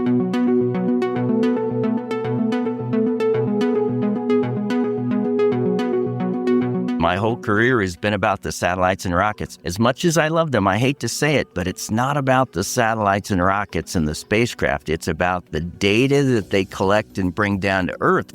My whole career has been about the satellites and rockets. As much as I love them, I hate to say it, but it's not about the satellites and rockets and the spacecraft. It's about the data that they collect and bring down to Earth.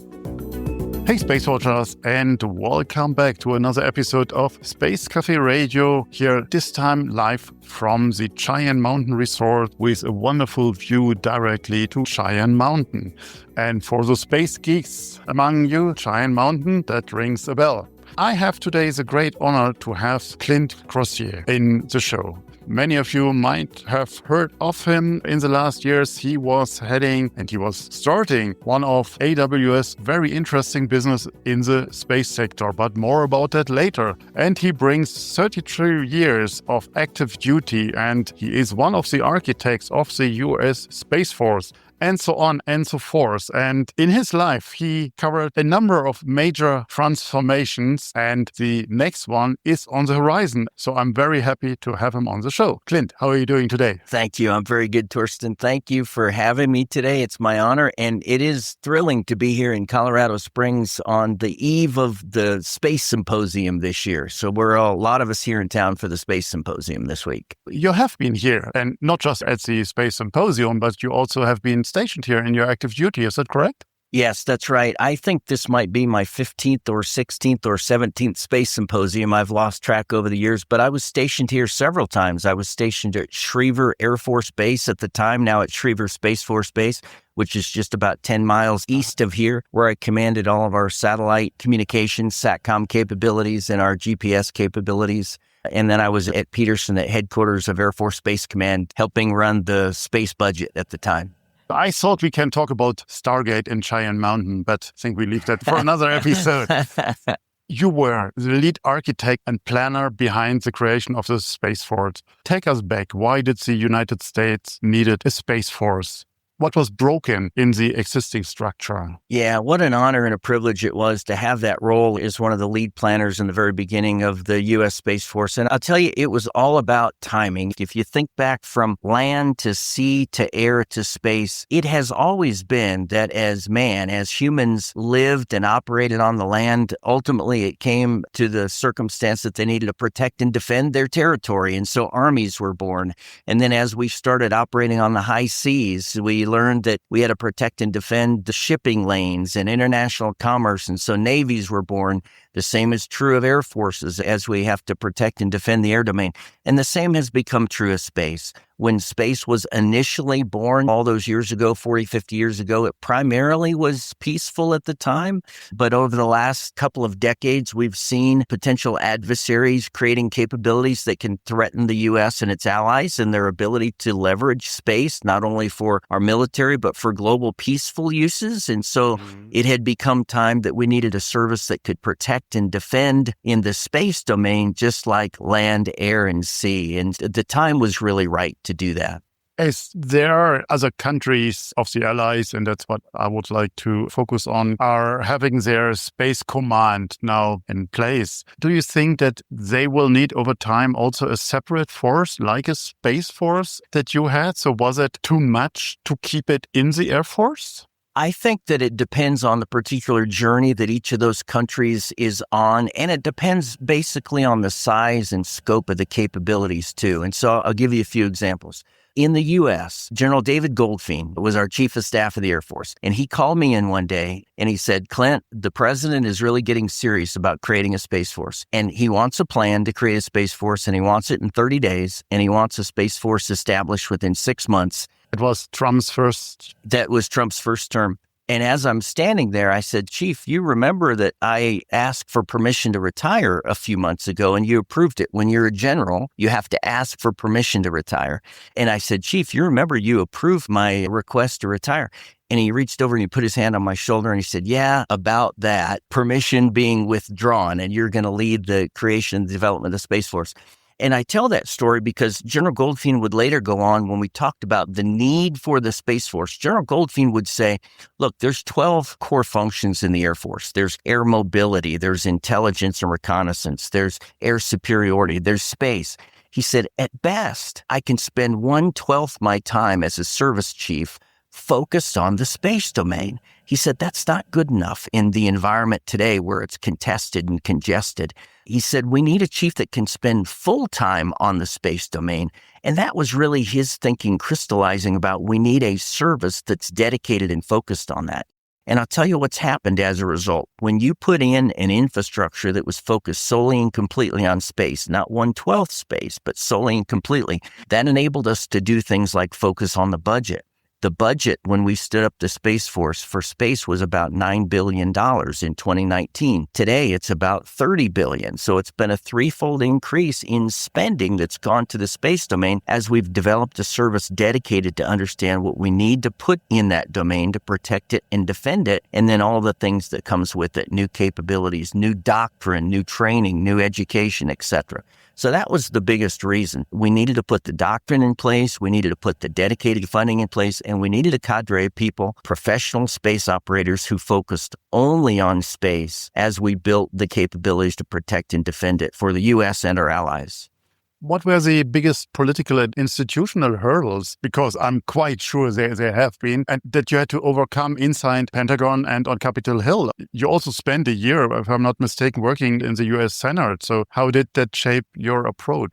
Hey Space Watchers, and welcome back to another episode of Space Café Radio, here this time live from the Cheyenne Mountain Resort with a wonderful view directly to Cheyenne Mountain. And for the space geeks among you, Cheyenne Mountain, that rings a bell. I have today the great honor to have Clint Crosier in the show. Many of you might have heard of him in the last years. He was heading and he was starting one of AWS' very interesting business in the space sector, but more about that later. And he brings 33 years of active duty, and he is one of the architects of the US Space Force, and so on and so forth. And in his life, he covered a number of major transformations, and the next one is on the horizon. So I'm very happy to have him on the show. Clint, how are you doing today? Thank you. I'm very good, Torsten. Thank you for having me today. It's my honor, and it is thrilling to be here in Colorado Springs on the eve of the Space Symposium this year. So we're a lot of us here in town for the Space Symposium this week. You have been here, and not just at the Space Symposium, but you also have been stationed here in your active duty. Is that correct? Yes, that's right. I think this might be my 15th or 16th or 17th Space Symposium. I've lost track over the years, but I was stationed here several times. I was stationed at Schriever Air Force Base at the time, now at Schriever Space Force Base, which is just about 10 miles east of here, where I commanded all of our satellite communications, SATCOM capabilities, and our GPS capabilities. And then I was at Peterson at headquarters of Air Force Space Command, helping run the space budget at the time. I thought we can talk about Stargate in Cheyenne Mountain, but I think we leave that for another episode. You were the lead architect and planner behind the creation of the Space Force. Take us back. Why did the United States needed a Space Force? What was broken in the existing structure? Yeah, what an honor and a privilege it was to have that role as one of the lead planners in the very beginning of the U.S. Space Force. And I'll tell you, it was all about timing. If you think back from land to sea to air to space, it has always been that as humans lived and operated on the land, ultimately it came to the circumstance that they needed to protect and defend their territory. And so armies were born. And then as we started operating on the high seas, we learned that we had to protect and defend the shipping lanes and international commerce. And so navies were born. The same is true of air forces as we have to protect and defend the air domain. And the same has become true of space. When space was initially born all those years ago, 40, 50 years ago, it primarily was peaceful at the time. But over the last couple of decades, we've seen potential adversaries creating capabilities that can threaten the U.S. and its allies and their ability to leverage space, not only for our military, but for global peaceful uses. And so it had become time that we needed a service that could protect and defend in the space domain, just like land, air, and sea. And the time was really right to do that. As there are other countries of the Allies, and that's what I would like to focus on, are having their space command now in place. Do you think that they will need over time also a separate force, like a Space Force that you had? So was it too much to keep it in the Air Force? I think that it depends on the particular journey that each of those countries is on, and it depends basically on the size and scope of the capabilities too. And so I'll give you a few examples. In the U.S., General David Goldfein was our chief of staff of the Air Force, and he called me in one day and he said, Clint, the president is really getting serious about creating a Space Force, and he wants a plan to create a Space Force, and he wants it in 30 days, and he wants a Space Force established within 6 months. It was Trump's first. That was Trump's first term. And as I'm standing there, I said, Chief, you remember that I asked for permission to retire a few months ago and you approved it. When you're a general, you have to ask for permission to retire. And I said, Chief, you remember you approved my request to retire. And he reached over and he put his hand on my shoulder and he said, yeah, about that, permission being withdrawn, and you're going to lead the creation and development of the Space Force. And I tell that story because General Goldfein would later go on, when we talked about the need for the Space Force, General Goldfein would say, look, there's 12 core functions in the Air Force. There's air mobility, there's intelligence and reconnaissance, there's air superiority, there's space. He said, at best, I can spend 1/12 my time as a service chief focused on the space domain. He said, that's not good enough in the environment today where it's contested and congested. He said, we need a chief that can spend full time on the space domain. And that was really his thinking crystallizing about we need a service that's dedicated and focused on that. And I'll tell you what's happened as a result. When you put in an infrastructure that was focused solely and completely on space, not 1/12 space, but solely and completely, that enabled us to do things like focus on the budget. The budget when we stood up the Space Force for space was about $9 billion in 2019. Today, it's about $30 billion. So it's been a threefold increase in spending that's gone to the space domain as we've developed a service dedicated to understand what we need to put in that domain to protect it and defend it, and then all the things that comes with it, new capabilities, new doctrine, new training, new education, etc. So that was the biggest reason. We needed to put the doctrine in place, we needed to put the dedicated funding in place, and we needed a cadre of people, professional space operators who focused only on space as we built the capabilities to protect and defend it for the U.S. and our allies. What were the biggest political and institutional hurdles? Because I'm quite sure there have been, and that you had to overcome inside Pentagon and on Capitol Hill. You also spent a year, if I'm not mistaken, working in the U.S. Senate. So how did that shape your approach?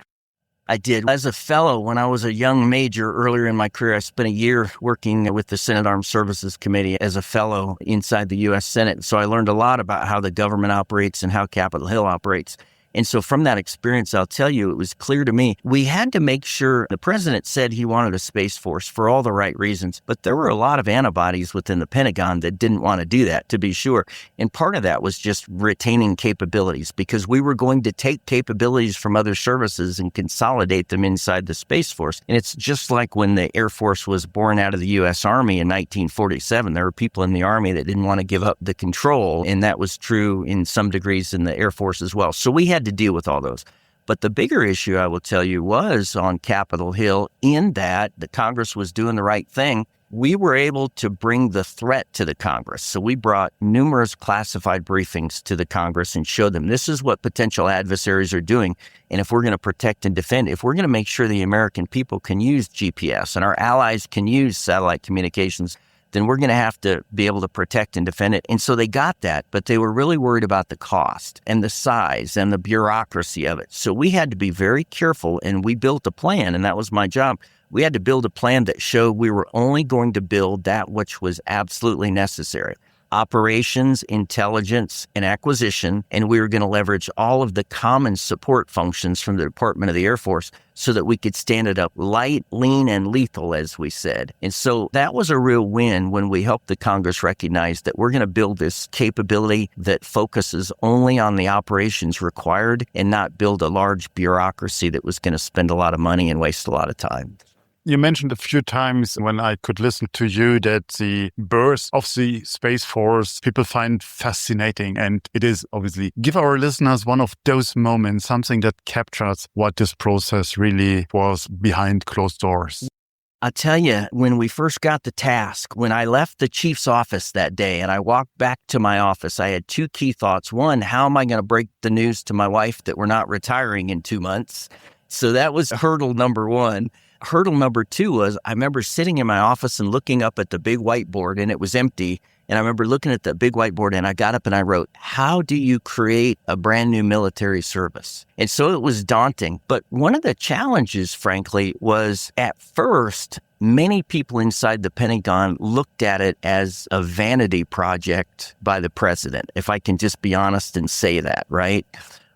I did. As a fellow, when I was a young major earlier in my career, I spent a year working with the Senate Armed Services Committee as a fellow inside the U.S. Senate. So I learned a lot about how the government operates and how Capitol Hill operates. And so from that experience, I'll tell you, it was clear to me, we had to make sure the president said he wanted a Space Force for all the right reasons, but there were a lot of antibodies within the Pentagon that didn't want to do that, to be sure. And part of that was just retaining capabilities because we were going to take capabilities from other services and consolidate them inside the Space Force. And it's just like when the Air Force was born out of the U.S. Army in 1947. There were people in the Army that didn't want to give up the control, and that was true in some degrees in the Air Force as well. So we had to deal with all those. But the bigger issue, I will tell you, was on Capitol Hill in that the Congress was doing the right thing. We were able to bring the threat to the Congress. So we brought numerous classified briefings to the Congress and showed them this is what potential adversaries are doing. And if we're going to protect and defend, if we're going to make sure the American people can use GPS and our allies can use satellite communications, then we're going to have to be able to protect and defend it. And so they got that, but they were really worried about the cost and the size and the bureaucracy of it. So we had to be very careful, and we built a plan, and that was my job. We had to build a plan that showed we were only going to build that which was absolutely necessary. Operations, intelligence, and acquisition, and we were going to leverage all of the common support functions from the Department of the Air Force so that we could stand it up light, lean, and lethal, as we said. And so that was a real win when we helped the Congress recognize that we're going to build this capability that focuses only on the operations required and not build a large bureaucracy that was going to spend a lot of money and waste a lot of time. You mentioned a few times when I could listen to you that the birth of the Space Force people find fascinating. And it is obviously, give our listeners one of those moments, something that captures what this process really was behind closed doors. I'll tell you, when we first got the task, when I left the chief's office that day and I walked back to my office, I had two key thoughts. One, how am I going to break the news to my wife that we're not retiring in 2 months? So that was hurdle number one. Hurdle number two was I remember sitting in my office and looking up at the big whiteboard, and it was empty. And I remember looking at the big whiteboard, and I got up and I wrote, how do you create a brand new military service? And so it was daunting. But one of the challenges, frankly, was at first, many people inside the Pentagon looked at it as a vanity project by the president, if I can just be honest and say that, right?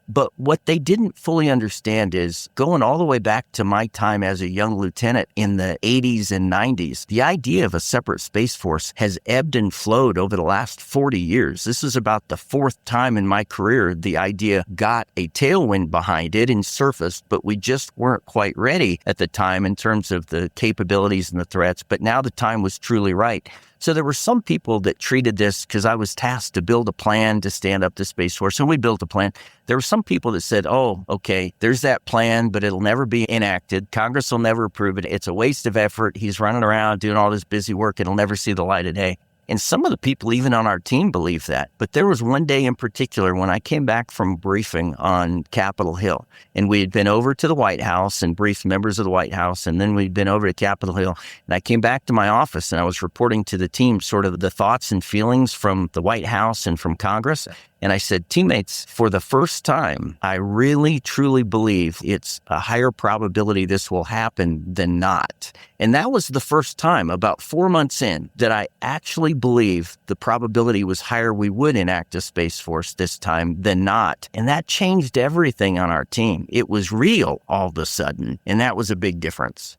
But what they didn't fully understand is going all the way back to my time as a young lieutenant in the 80s and 90s, the idea of a separate Space Force has ebbed and flowed over the last 40 years. This is about the fourth time in my career the idea got a tailwind behind it and surfaced, but we just weren't quite ready at the time in terms of the capabilities and the threats. But now the time was truly right. So there were some people that treated this, because I was tasked to build a plan to stand up the Space Force, and we built a plan. There were some people that said, oh, okay, there's that plan, but it'll never be enacted. Congress will never approve it. It's a waste of effort. He's running around doing all this busy work. It'll never see the light of day. And some of the people even on our team believe that. But there was one day in particular when I came back from briefing on Capitol Hill, and we had been over to the White House and briefed members of the White House, and then we'd been over to Capitol Hill. And I came back to my office and I was reporting to the team sort of the thoughts and feelings from the White House and from Congress. And I said, teammates, for the first time, I really, truly believe it's a higher probability this will happen than not. And that was the first time, about 4 months in, that I actually believed the probability was higher we would enact a Space Force this time than not. And that changed everything on our team. It was real all of a sudden, and that was a big difference.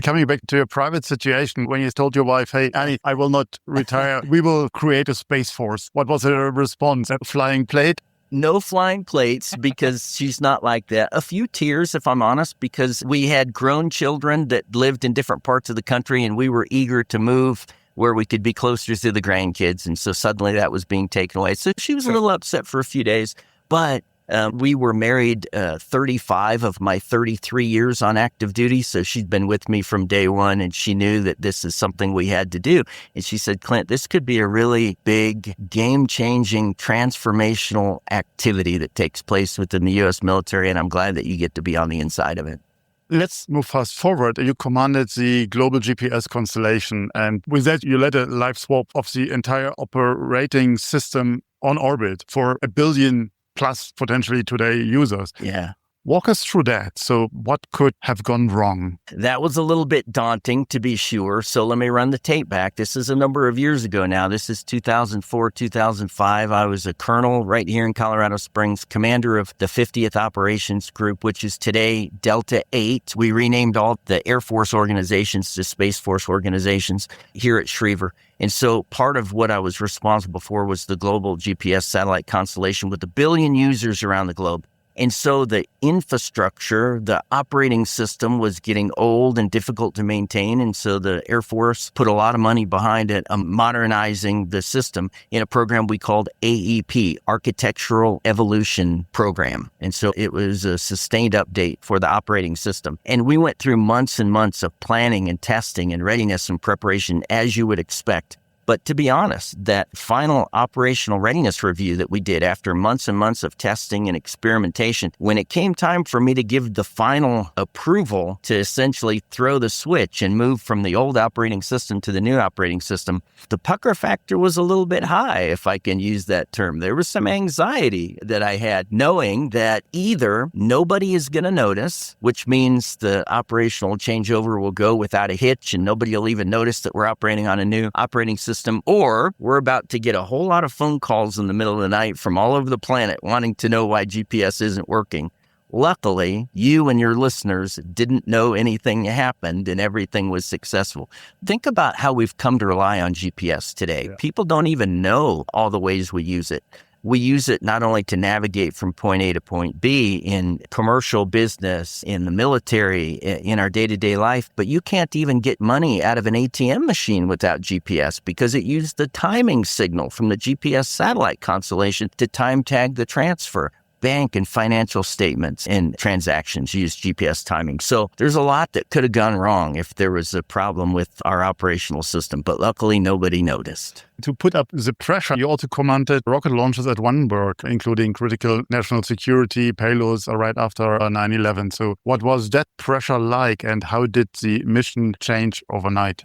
Coming back to your private situation, when you told your wife, hey, Annie, I will not retire, we will create a Space Force. What was her response? A flying plate? No flying plates, because she's not like that. A few tears, if I'm honest, because we had grown children that lived in different parts of the country and we were eager to move where we could be closer to the grandkids. And so suddenly that was being taken away. So she was a little upset for a few days, but we were married 35 of my 33 years on active duty. So she'd been with me from day one, and she knew that this is something we had to do. And she said, Clint, this could be a really big, game-changing, transformational activity that takes place within the U.S. military, and I'm glad that you get to be on the inside of it. Let's move fast forward. You commanded the global GPS constellation, and with that, you led a live swap of the entire operating system on orbit for 1 billion plus potentially today users. Yeah. Walk us through that. So what could have gone wrong? That was a little bit daunting, to be sure. So let me run the tape back. This is a number of years ago now. This is 2004, 2005. I was a colonel right here in Colorado Springs, commander of the 50th Operations Group, which is today Delta 8. We renamed all the Air Force organizations to Space Force organizations here at Schriever. And so part of what I was responsible for was the global GPS satellite constellation with 1 billion users around the globe. And so the infrastructure, the operating system was getting old and difficult to maintain. And so the Air Force put a lot of money behind it, modernizing the system in a program we called AEP, Architectural Evolution Program. And so it was a sustained update for the operating system. And we went through months and months of planning and testing and readiness and preparation, as you would expect. But to be honest, that final operational readiness review that we did after months and months of testing and experimentation, when it came time for me to give the final approval to essentially throw the switch and move from the old operating system to the new operating system, the pucker factor was a little bit high, if I can use that term. There was some anxiety that I had, knowing that either nobody is going to notice, which means the operational changeover will go without a hitch and nobody will even notice that we're operating on a new operating system, or we're about to get a whole lot of phone calls in the middle of the night from all over the planet wanting to know why GPS isn't working. Luckily, you and your listeners didn't know anything happened and everything was successful. Think about how we've come to rely on GPS today. Yeah. People don't even know all the ways we use it. We use it not only to navigate from point A to point B in commercial business, in the military, in our day-to-day life, but you can't even get money out of an ATM machine without GPS because it used the timing signal from the GPS satellite constellation to time tag the transfer. Bank and financial statements and transactions use GPS timing. So there's a lot that could have gone wrong if there was a problem with our operational system, but luckily nobody noticed. To put up the pressure, you also commanded rocket launches at Vandenberg, including critical national security payloads right after 9/11. So what was that pressure like, and how did the mission change overnight?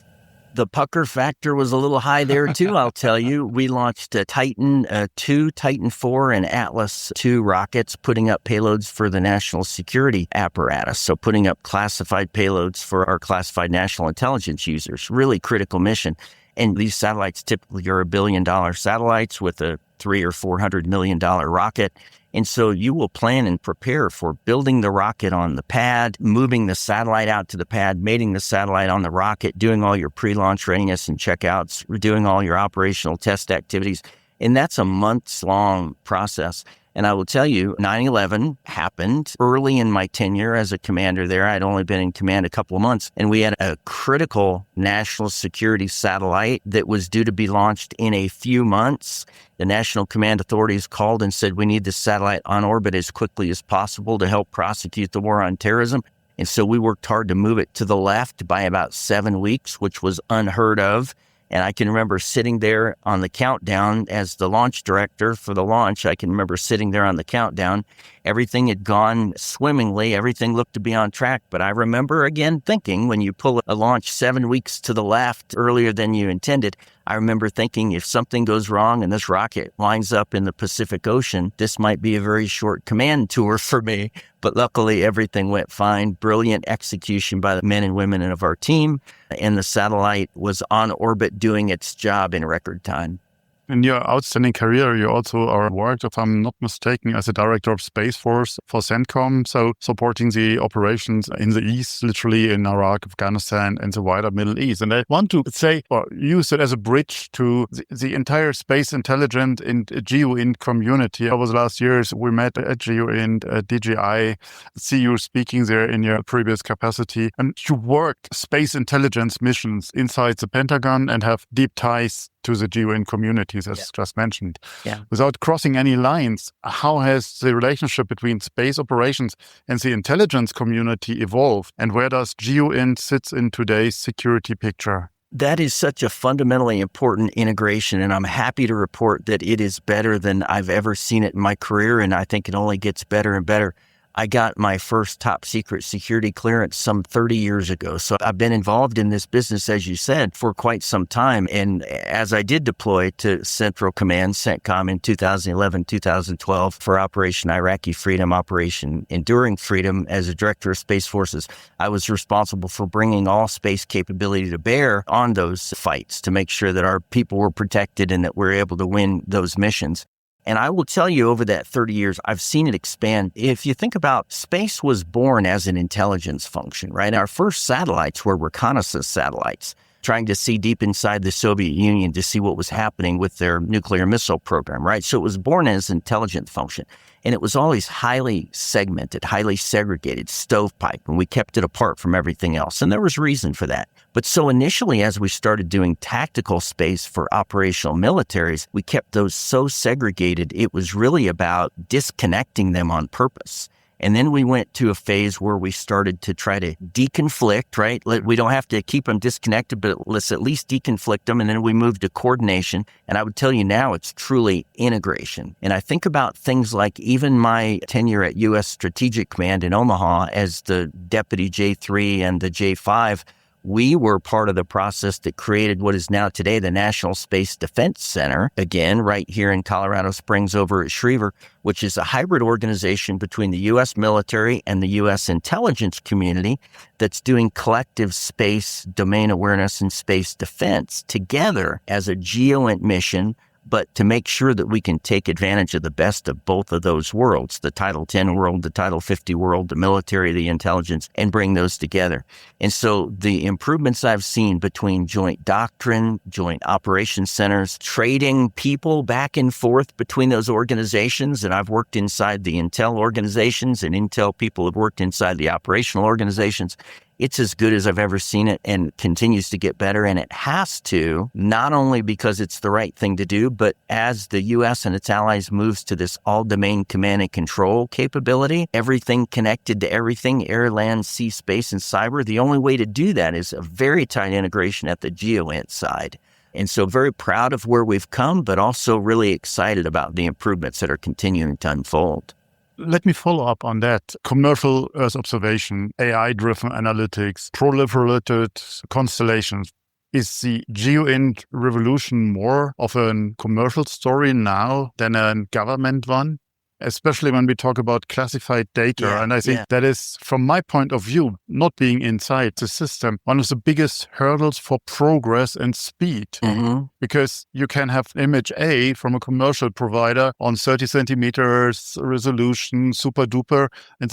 The pucker factor was a little high there too, I'll tell you. We launched a Titan 2, Titan 4, and Atlas 2 rockets, putting up payloads for the national security apparatus. So putting up classified payloads for our classified national intelligence users. Really critical mission. And these satellites typically are $1 billion satellites with a $300 or $400 million rocket. And so you will plan and prepare for building the rocket on the pad, moving the satellite out to the pad, mating the satellite on the rocket, doing all your pre-launch readiness and checkouts, doing all your operational test activities. And that's a months-long process. And I will tell you, 9/11 happened early in my tenure as a commander there. I'd only been in command a couple of months, and we had a critical national security satellite that was due to be launched in a few months. The National Command Authorities called and said, we need this satellite on orbit as quickly as possible to help prosecute the war on terrorism. And so we worked hard to move it to the left by about 7 weeks, which was unheard of. And I can remember sitting there on the countdown as the launch director for the launch. I can remember sitting there on the countdown. Everything had gone swimmingly. Everything looked to be on track. But I remember again thinking, when you pull a launch 7 weeks to the left earlier than you intended, I remember thinking, if something goes wrong and this rocket winds up in the Pacific Ocean, this might be a very short command tour for me. But luckily, everything went fine. Brilliant execution by the men and women of our team. And the satellite was on orbit doing its job in record time. In your outstanding career, you also are worked, if I'm not mistaken, as a director of Space Force for CENTCOM, so supporting the operations in the East, literally in Iraq, Afghanistan, and the wider Middle East. And I want to say, or use it as a bridge to the entire space intelligence and GeoInt community. Over the last years, we met at GeoInt, at DJI, see you speaking there in your previous capacity. And you worked space intelligence missions inside the Pentagon and have deep ties to the GeoInt communities, as just mentioned. Yeah. Without crossing any lines, how has the relationship between space operations and the intelligence community evolved? And where does GeoInt sit in today's security picture? That is such a fundamentally important integration, and I'm happy to report that it is better than I've ever seen it in my career, and I think it only gets better and better. I got my first top secret security clearance some 30 years ago. So I've been involved in this business, as you said, for quite some time. And as I did deploy to Central Command, CENTCOM, in 2011, 2012 for Operation Iraqi Freedom, Operation Enduring Freedom, as a director of Space Forces, I was responsible for bringing all space capability to bear on those fights to make sure that our people were protected and that we're able to win those missions. And I will tell you, over that 30 years, I've seen it expand. If you think about, space was born as an intelligence function, right? Our first satellites were reconnaissance satellites, trying to see deep inside the Soviet Union to see what was happening with their nuclear missile program, right? So it was born as an intelligence function. And it was always highly segmented, highly segregated, stovepipe, and we kept it apart from everything else. And there was reason for that. But so initially, as we started doing tactical space for operational militaries, we kept those so segregated, it was really about disconnecting them on purpose. And then we went to a phase where we started to try to deconflict, right? We don't have to keep them disconnected, but let's at least deconflict them. And then we moved to coordination. And I would tell you now it's truly integration. And I think about things like even my tenure at U.S. Strategic Command in Omaha as the Deputy J3 and the J5, we were part of the process that created what is now today the National Space Defense Center, again, right here in Colorado Springs over at Schriever, which is a hybrid organization between the U.S. military and the U.S. intelligence community that's doing collective space domain awareness and space defense together as a GeoInt mission, but to make sure that we can take advantage of the best of both of those worlds, the Title 10 world, the Title 50 world, the military, the intelligence, and bring those together. And so the improvements I've seen between joint doctrine, joint operations centers, trading people back and forth between those organizations, and I've worked inside the intel organizations, and intel people have worked inside the operational organizations. It's as good as I've ever seen it and continues to get better. And it has to, not only because it's the right thing to do, but as the U.S. and its allies moves to this all-domain command and control capability, everything connected to everything, air, land, sea, space, and cyber, the only way to do that is a very tight integration at the GeoInt side. And so very proud of where we've come, but also really excited about the improvements that are continuing to unfold. Let me follow up on that. Commercial Earth observation, AI-driven analytics, proliferated constellations. Is the GeoInt revolution more of a commercial story now than a government one? Especially when we talk about classified data. Yeah, and I think that is, from my point of view, not being inside the system, one of the biggest hurdles for progress and speed. Mm-hmm. Because you can have image A from a commercial provider on 30 centimeters resolution, super duper, and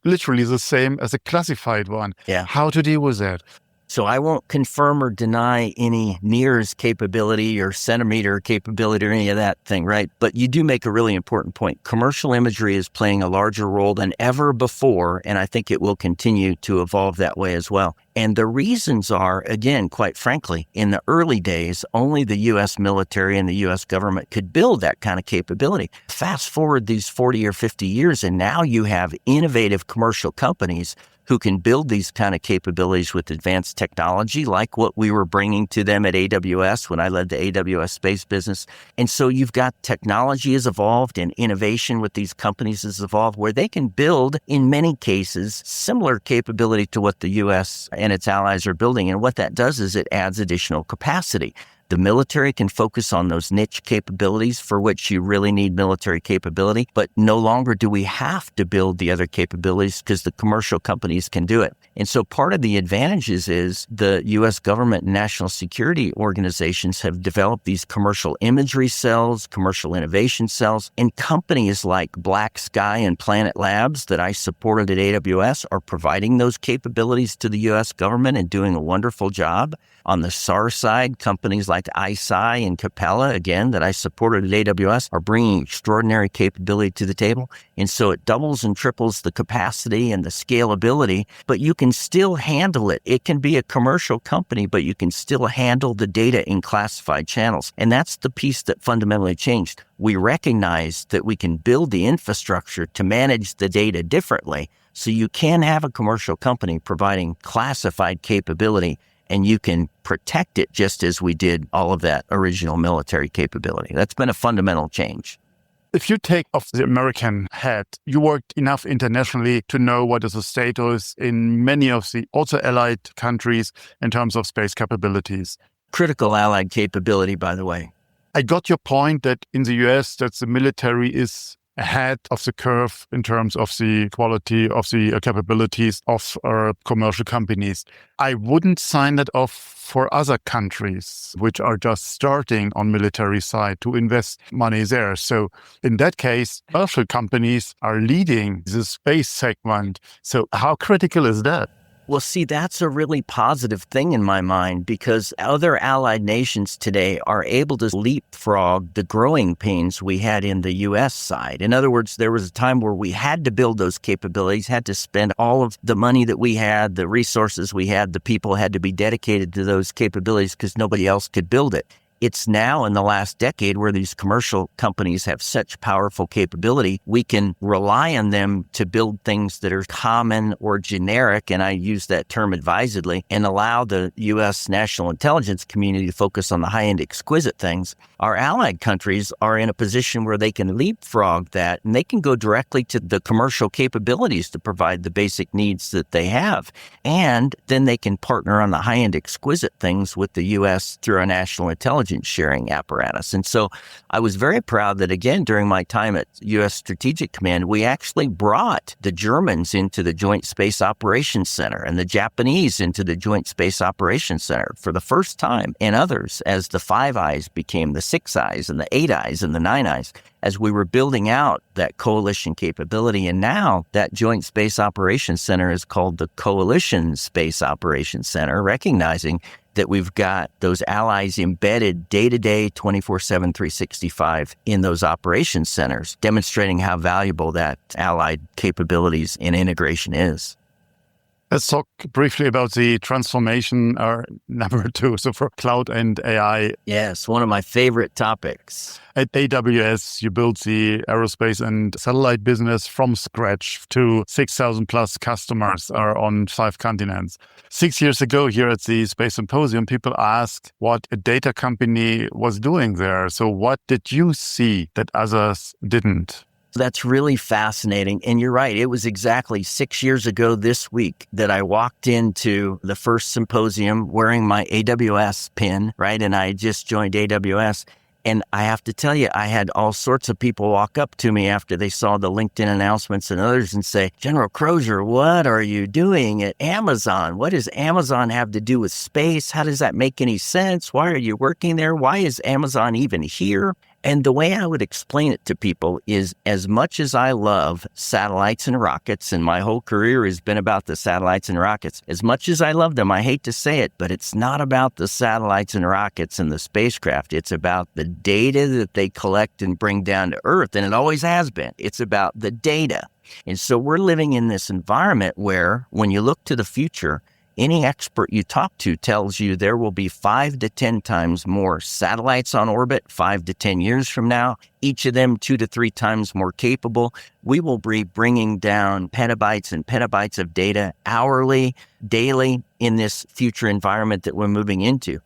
literally the same as a classified one. Yeah. How to deal with that? So I won't confirm or deny any NIRS capability or centimeter capability or any of that thing, right? But you do make a really important point. Commercial imagery is playing a larger role than ever before, and I think it will continue to evolve that way as well. And the reasons are, again, quite frankly, in the early days, only the U.S. military and the U.S. government could build that kind of capability. Fast forward these 40 or 50 years, and now you have innovative commercial companies who can build these kind of capabilities with advanced technology, like what we were bringing to them at AWS when I led the AWS space business. And so you've got technology has evolved and innovation with these companies has evolved where they can build, in many cases, similar capability to what the U.S. and its allies are building. And what that does is it adds additional capacity. The military can focus on those niche capabilities for which you really need military capability, but no longer do we have to build the other capabilities because the commercial companies can do it. And so part of the advantages is the U.S. government and national security organizations have developed these commercial imagery cells, commercial innovation cells, and companies like Black Sky and Planet Labs that I supported at AWS are providing those capabilities to the U.S. government and doing a wonderful job. On the SAR side, companies like ISI and Capella, again, that I supported at AWS, are bringing extraordinary capability to the table. And so it doubles and triples the capacity and the scalability, but you can still handle it. It can be a commercial company, but you can still handle the data in classified channels. And that's the piece that fundamentally changed. We recognize that we can build the infrastructure to manage the data differently. So you can have a commercial company providing classified capability, and you can protect it just as we did all of that original military capability. That's been a fundamental change. If you take off the American hat, you worked enough internationally to know what is the status in many of the also allied countries in terms of space capabilities. Critical allied capability, by the way. I got your point that in the US, that the military is ahead of the curve in terms of the quality of the capabilities of commercial companies. I wouldn't sign that off for other countries which are just starting on military side to invest money there. So in that case, commercial companies are leading the space segment. So how critical is that? Well, see, that's a really positive thing in my mind because other allied nations today are able to leapfrog the growing pains we had in the U.S. side. In other words, there was a time where we had to build those capabilities, had to spend all of the money that we had, the resources we had, the people had to be dedicated to those capabilities because nobody else could build it. It's now in the last decade where these commercial companies have such powerful capability, we can rely on them to build things that are common or generic, and I use that term advisedly, and allow the U.S. national intelligence community to focus on the high-end exquisite things. Our allied countries are in a position where they can leapfrog that, and they can go directly to the commercial capabilities to provide the basic needs that they have. And then they can partner on the high-end exquisite things with the U.S. through our national intelligence sharing apparatus. And so I was very proud that, again, during my time at U.S. Strategic Command, we actually brought the Germans into the Joint Space Operations Center and the Japanese into the Joint Space Operations Center for the first time, and others as the Five Eyes became the Six Eyes and the Eight Eyes and the Nine Eyes, as we were building out that coalition capability. And now that Joint Space Operations Center is called the Coalition Space Operations Center, recognizing that we've got those allies embedded day-to-day, 24/7, 365 in those operations centers, demonstrating how valuable that allied capabilities and integration is. Let's talk briefly about the transformation number 2, so for cloud and AI. Yes, one of my favorite topics. At AWS, you built the aerospace and satellite business from scratch to 6,000 plus customers are on 5 continents. 6 years ago here at the Space Symposium, people asked what a data company was doing there. So what did you see that others didn't? That's really fascinating. And you're right. It was exactly 6 years ago this week that I walked into the first symposium wearing my AWS pin, right? And I just joined AWS. And I have to tell you, I had all sorts of people walk up to me after they saw the LinkedIn announcements and others and say, General Crosier, what are you doing at Amazon? What does Amazon have to do with space? How does that make any sense? Why are you working there? Why is Amazon even here? And the way I would explain it to people is, as much as I love satellites and rockets, and my whole career has been about the satellites and rockets, as much as I love them, I hate to say it, but it's not about the satellites and rockets and the spacecraft. It's about the data that they collect and bring down to Earth, and it always has been. It's about the data. And so we're living in this environment where, when you look to the future, Any expert you talk to tells you there will be 5 to 10 times more satellites on orbit 5 to 10 years from now, each of them 2 to 3 times more capable. We will be bringing down petabytes and petabytes of data hourly, daily in this future environment that we're moving into.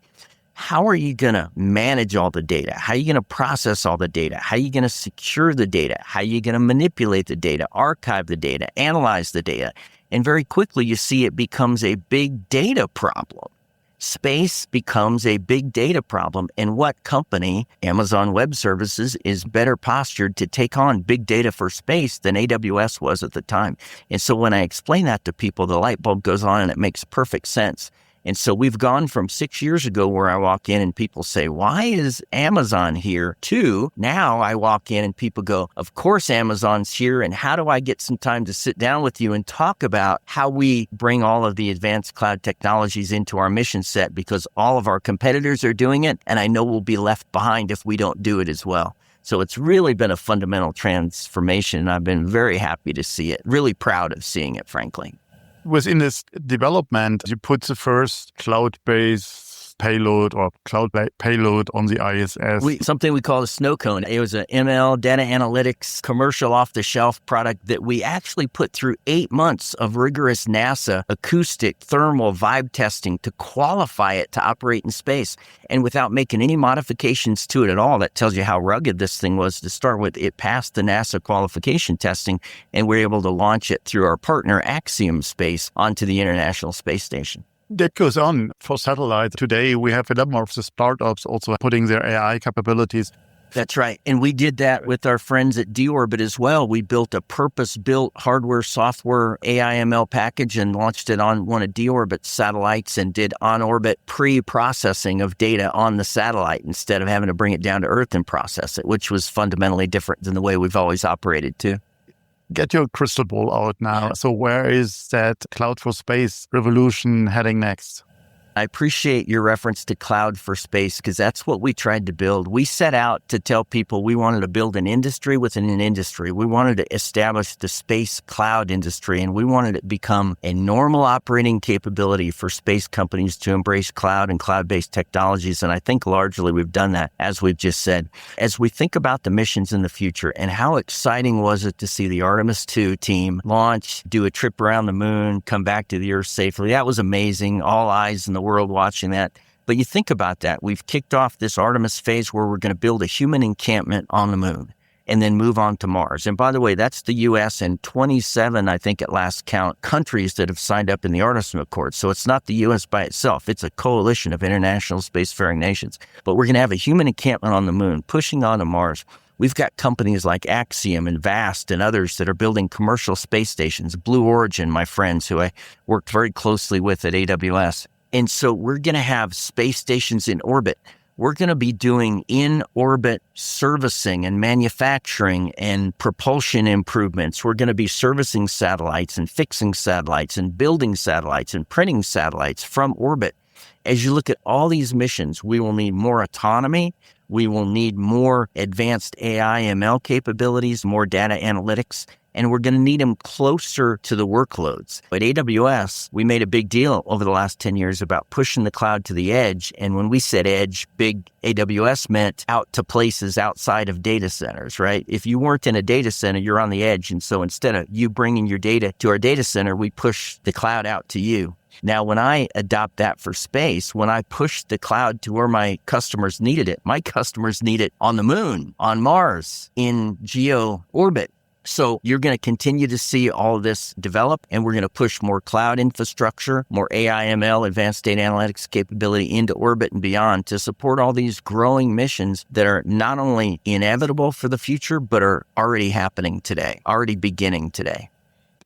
How are you going to manage all the data? How are you going to process all the data? How are you going to secure the data? How are you going to manipulate the data, archive the data, analyze the data? And very quickly, you see it becomes a big data problem. Space becomes a big data problem. And what company, Amazon Web Services, is better postured to take on big data for space than AWS was at the time? And so when I explain that to people, the light bulb goes on and it makes perfect sense. And so we've gone from 6 years ago where I walk in and people say, why is Amazon here? To now I walk in and people go, of course Amazon's here. And how do I get some time to sit down with you and talk about how we bring all of the advanced cloud technologies into our mission set? Because all of our competitors are doing it. And I know we'll be left behind if we don't do it as well. So it's really been a fundamental transformation. And I've been very happy to see it, really proud of seeing it, frankly. Within this development, you put the first cloud-based payload or payload on the ISS. Something we call a snow cone. It was an ML data analytics commercial off-the-shelf product that we actually put through 8 months of rigorous NASA acoustic, thermal, vibe testing to qualify it to operate in space. And without making any modifications to it at all, that tells you how rugged this thing was to start with. It passed the NASA qualification testing, and we're able to launch it through our partner, Axiom Space, onto the International Space Station. That goes on for satellites. Today, we have a number of the startups also putting their AI capabilities. That's right. And we did that with our friends at D-Orbit as well. We built a purpose-built hardware, software, AI/ML package and launched it on one of D-Orbit's satellites and did on-orbit pre-processing of data on the satellite instead of having to bring it down to Earth and process it, which was fundamentally different than the way we've always operated too. Get your crystal ball out now. So where is that cloud for space revolution heading next? I appreciate your reference to cloud for space because that's what we tried to build. We set out to tell people we wanted to build an industry within an industry. We wanted to establish the space cloud industry, and we wanted it to become a normal operating capability for space companies to embrace cloud and cloud-based technologies. And I think largely we've done that, as we've just said. As we think about the missions in the future and how exciting was it to see the Artemis II team launch, do a trip around the moon, come back to the Earth safely. That was amazing. All eyes in the world watching that. But you think about that. We've kicked off this Artemis phase where we're going to build a human encampment on the moon and then move on to Mars. And by the way, that's the U.S. and 27, I think at last count, countries that have signed up in the Artemis Accord. So it's not the U.S. by itself. It's a coalition of international spacefaring nations. But we're going to have a human encampment on the moon, pushing on to Mars. We've got companies like Axiom and Vast and others that are building commercial space stations. Blue Origin, my friends, who I worked very closely with at AWS. And so we're going to have space stations in orbit. We're going to be doing in-orbit servicing and manufacturing and propulsion improvements. We're going to be servicing satellites and fixing satellites and building satellites and printing satellites from orbit. As you look at all these missions, we will need more autonomy. We will need more advanced AI/ML capabilities, more data analytics, and we're going to need them closer to the workloads. At AWS, we made a big deal over the last 10 years about pushing the cloud to the edge. And when we said edge, big AWS meant out to places outside of data centers, right? If you weren't in a data center, you're on the edge. And so instead of you bringing your data to our data center, we push the cloud out to you. Now, when I adopt that for space, when I push the cloud to where my customers needed it, my customers need it on the moon, on Mars, in geo orbit. So you're going to continue to see all of this develop, and we're going to push more cloud infrastructure, more AI/ML, advanced data analytics capability into orbit and beyond to support all these growing missions that are not only inevitable for the future, but are already happening today, already beginning today.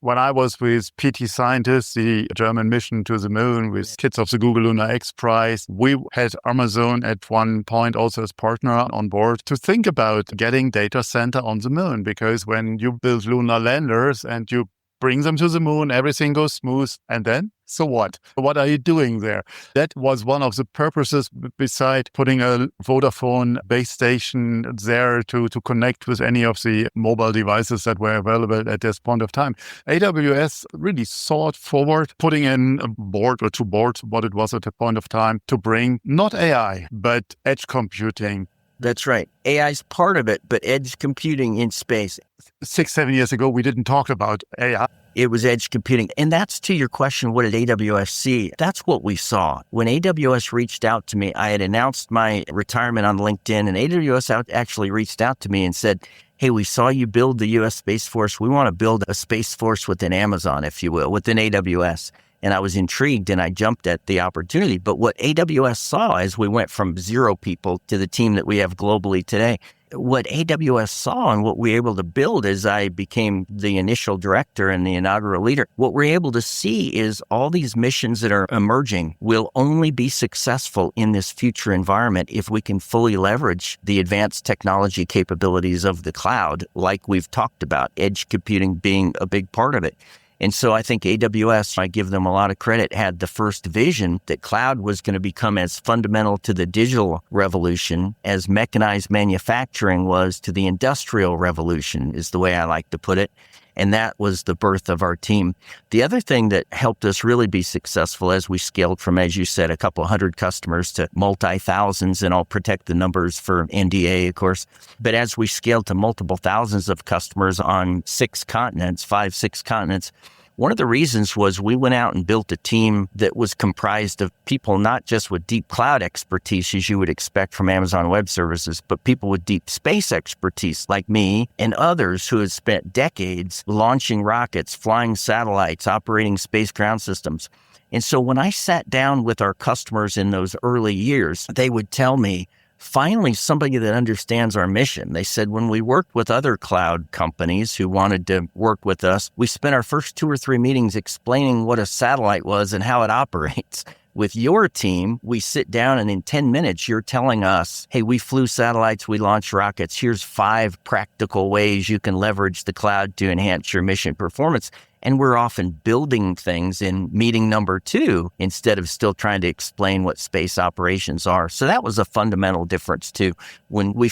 When I was with PT Scientists, the German mission to the moon with kids of the Google Lunar X Prize, we had Amazon at one point also as partner on board to think about getting data center on the moon. Because when you build lunar landers and you bring them to the moon, everything goes smooth. And then So what? What are you doing there? That was one of the purposes beside putting a Vodafone base station there to connect with any of the mobile devices that were available at this point of time. AWS really thought forward, putting in a board or two boards, what it was at the point of time, to bring not AI, but edge computing. That's right. AI is part of it, but edge computing in space. 6-7 years ago, we didn't talk about AI. It was edge computing. And that's to your question, what did AWS see? That's what we saw. When AWS reached out to me, I had announced my retirement on LinkedIn, and AWS actually reached out to me and said, hey, we saw you build the U.S. Space Force. We want to build a Space Force within Amazon, if you will, within AWS. And I was intrigued and I jumped at the opportunity. But what AWS saw as we went from 0 people to the team that we have globally today, what AWS saw and what we were able to build as I became the initial director and the inaugural leader, what we're able to see is all these missions that are emerging will only be successful in this future environment if we can fully leverage the advanced technology capabilities of the cloud, like we've talked about, edge computing being a big part of it. And so I think AWS, I give them a lot of credit, had the first vision that cloud was going to become as fundamental to the digital revolution as mechanized manufacturing was to the industrial revolution, is the way I like to put it. And that was the birth of our team. The other thing that helped us really be successful as we scaled from, as you said, a couple hundred customers to multi-thousands, and I'll protect the numbers for NDA, of course. But as we scaled to multiple thousands of customers on 6 continents, 5-6 continents, one of the reasons was we went out and built a team that was comprised of people not just with deep cloud expertise, as you would expect from Amazon Web Services, but people with deep space expertise like me and others who had spent decades launching rockets, flying satellites, operating space ground systems. And so when I sat down with our customers in those early years, they would tell me, finally, somebody that understands our mission. They said, when we worked with other cloud companies who wanted to work with us, we spent our first 2 or 3 meetings explaining what a satellite was and how it operates. With your team, we sit down and in 10 minutes, you're telling us, hey, we flew satellites, we launched rockets. Here's 5 practical ways you can leverage the cloud to enhance your mission performance. And we're often building things in meeting number 2 instead of still trying to explain what space operations are. So that was a fundamental difference too. When we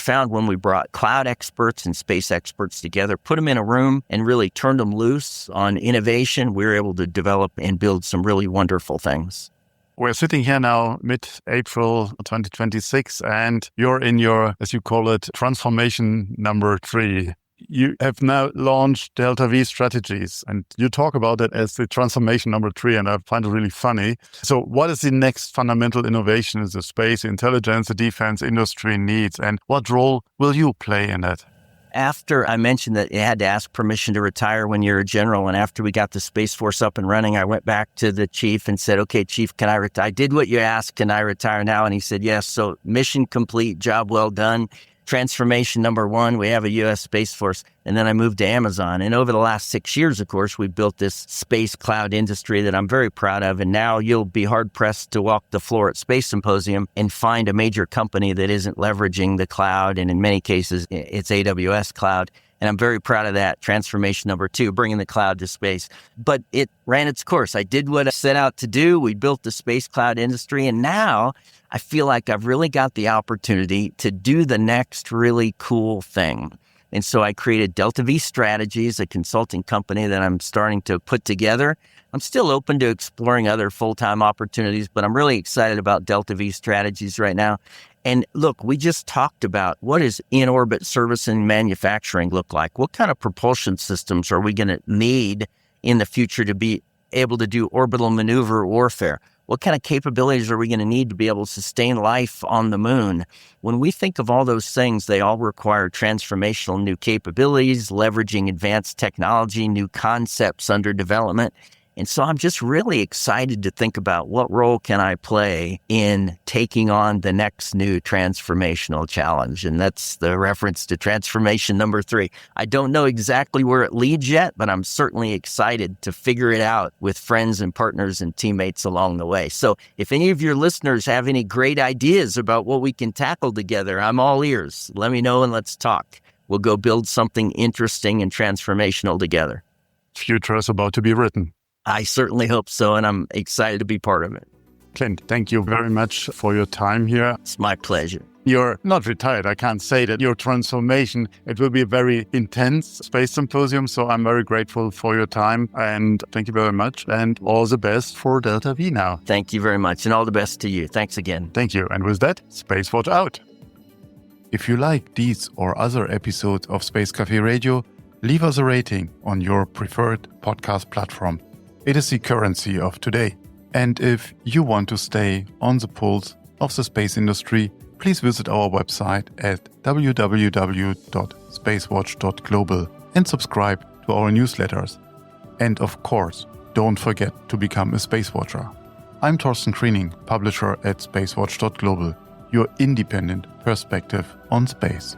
brought cloud experts and space experts together, put them in a room and really turned them loose on innovation, we were able to develop and build some really wonderful things. We're sitting here now, mid-April 2026, and you're in your, as you call it, transformation number 3. You have now launched Delta V strategies, and you talk about it as the transformation number 3, and I find it really funny. So what is the next fundamental innovation in the space, intelligence, the defense industry needs, and what role will you play in that? After I mentioned that you had to ask permission to retire when you're a general, and after we got the Space Force up and running, I went back to the chief and said, okay, chief, can I retire? I did what you asked. Can I retire now? And he said, yes. So mission complete, job well done. Transformation number 1, we have a U.S. Space Force. And then I moved to Amazon. And over the last 6 years, of course, we built this space cloud industry that I'm very proud of. And now you'll be hard-pressed to walk the floor at Space Symposium and find a major company that isn't leveraging the cloud. And in many cases, it's AWS cloud. And I'm very proud of that. Transformation number 2, bringing the cloud to space. But it ran its course. I did what I set out to do. We built the space cloud industry. And now I feel like I've really got the opportunity to do the next really cool thing. And so I created Delta V Strategies, a consulting company that I'm starting to put together. I'm still open to exploring other full-time opportunities, but I'm really excited about Delta V Strategies right now. And look, we just talked about what does in-orbit service and manufacturing look like? What kind of propulsion systems are we going to need in the future to be able to do orbital maneuver warfare? What kind of capabilities are we going to need to be able to sustain life on the moon? When we think of all those things, they all require transformational new capabilities, leveraging advanced technology, new concepts under development. And so I'm just really excited to think about what role can I play in taking on the next new transformational challenge. And that's the reference to transformation number 3. I don't know exactly where it leads yet, but I'm certainly excited to figure it out with friends and partners and teammates along the way. So if any of your listeners have any great ideas about what we can tackle together, I'm all ears. Let me know and let's talk. We'll go build something interesting and transformational together. Future is about to be written. I certainly hope so, and I'm excited to be part of it. Clint, thank you very much for your time here. It's my pleasure. You're not retired. I can't say that. Your transformation, it will be a very intense Space Symposium. So I'm very grateful for your time. And thank you very much. And all the best for Delta V now. Thank you very much. And all the best to you. Thanks again. Thank you. And with that, SpaceWatch out. If you like these or other episodes of Space Café Radio, leave us a rating on your preferred podcast platform. It is the currency of today. And if you want to stay on the pulse of the space industry, please visit our website at www.SpaceWatch.Global and subscribe to our newsletters. And of course, don't forget to become a Space Watcher. I'm Torsten Kriening, publisher at SpaceWatch.Global, your independent perspective on space.